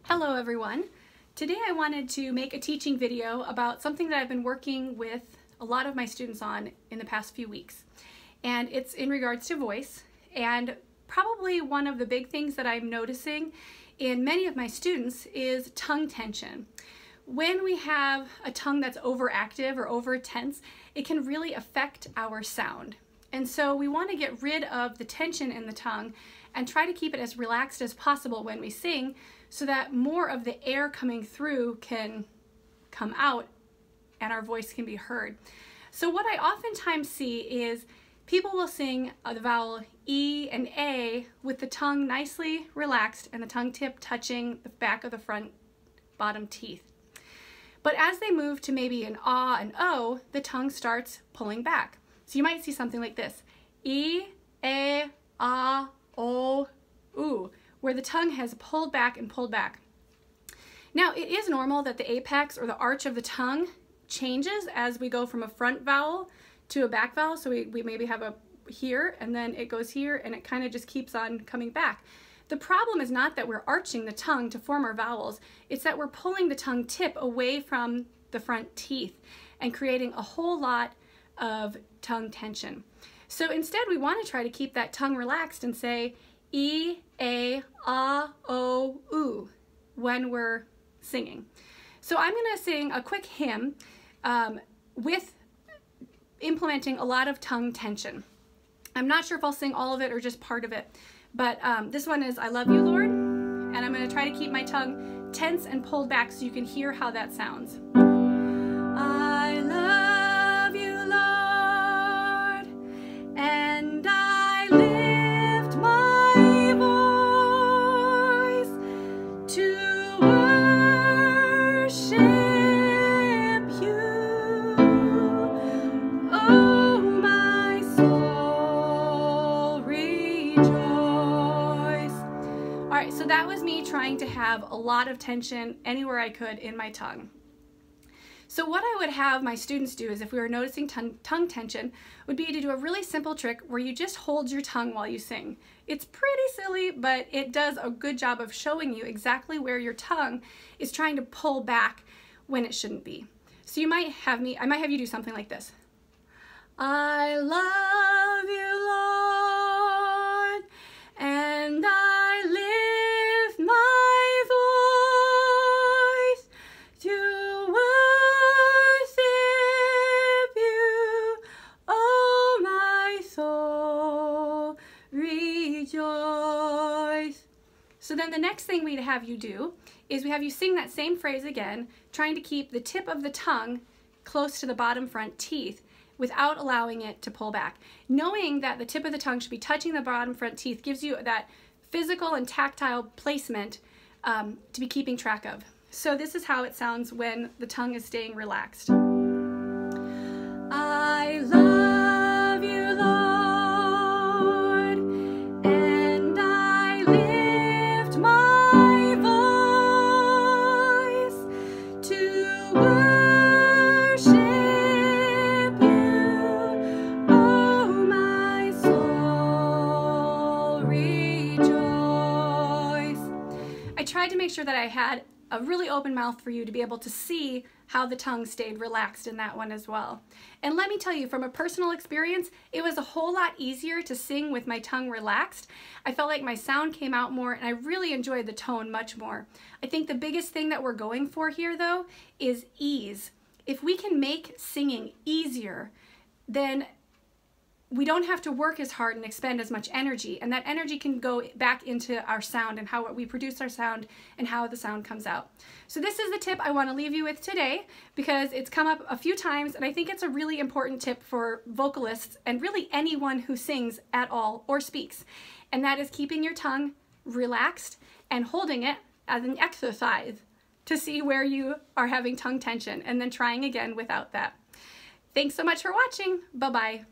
Hello everyone. Today I wanted to make a teaching video about something that I've been working with a lot of my students on in the past few weeks. And it's in regards to voice, and probably one of the big things that I'm noticing in many of my students is tongue tension. When we have a tongue that's overactive or over tense, it can really affect our sound. And so we want to get rid of the tension in the tongue and try to keep it as relaxed as possible when we sing, so that more of the air coming through can come out and our voice can be heard. So what I oftentimes see is people will sing the vowel E and A with the tongue nicely relaxed and the tongue tip touching the back of the front bottom teeth. But as they move to maybe an ah and O, the tongue starts pulling back. So you might see something like this: E, A, ah, O, oo, where the tongue has pulled back and pulled back. Now, it is normal that the apex or the arch of the tongue changes as we go from a front vowel to a back vowel. So we maybe have a here and then it goes here and it kind of just keeps on coming back. The problem is not that we're arching the tongue to form our vowels, it's that we're pulling the tongue tip away from the front teeth and creating a whole lot of tongue tension. So instead we want to try to keep that tongue relaxed and say E, A, ah, O, oo when we're singing. So I'm going to sing a quick hymn with implementing a lot of tongue tension. I'm not sure if I'll sing all of it or just part of it, but this one is I Love You, Lord, and I'm going to try to keep my tongue tense and pulled back so you can hear how that sounds. I love you, Lord, and I lift my voice to worship you. Oh, my soul, rejoice. All right, so that was me trying to have a lot of tension anywhere I could in my tongue. So what I would have my students do is, if we were noticing tongue tension, would be to do a really simple trick where you just hold your tongue while you sing. It's pretty silly, but it does a good job of showing you exactly where your tongue is trying to pull back when it shouldn't be. So I might have you do something like this. I love you, Lord, and I lift my voice to worship you, oh my soul, rejoice. So then the next thing we'd have you do is we have you sing that same phrase again, trying to keep the tip of the tongue close to the bottom front teeth without allowing it to pull back. Knowing that the tip of the tongue should be touching the bottom front teeth gives you that physical and tactile placement to be keeping track of. So this is how it sounds when the tongue is staying relaxed. I love you, Lord, and I lift my voice to worship you, oh my soul, rejoice. I tried to make sure that I had a really open mouth for you to be able to see how the tongue stayed relaxed in that one as well. And let me tell you, from a personal experience, it was a whole lot easier to sing with my tongue relaxed. I felt like my sound came out more and I really enjoyed the tone much more. I think the biggest thing that we're going for here though is ease. If we can make singing easier, then we don't have to work as hard and expend as much energy, and that energy can go back into our sound and how we produce our sound and how the sound comes out. So this is the tip I want to leave you with today because it's come up a few times and I think it's a really important tip for vocalists and really anyone who sings at all or speaks, and that is keeping your tongue relaxed and holding it as an exercise to see where you are having tongue tension and then trying again without that. Thanks so much for watching. Bye-bye.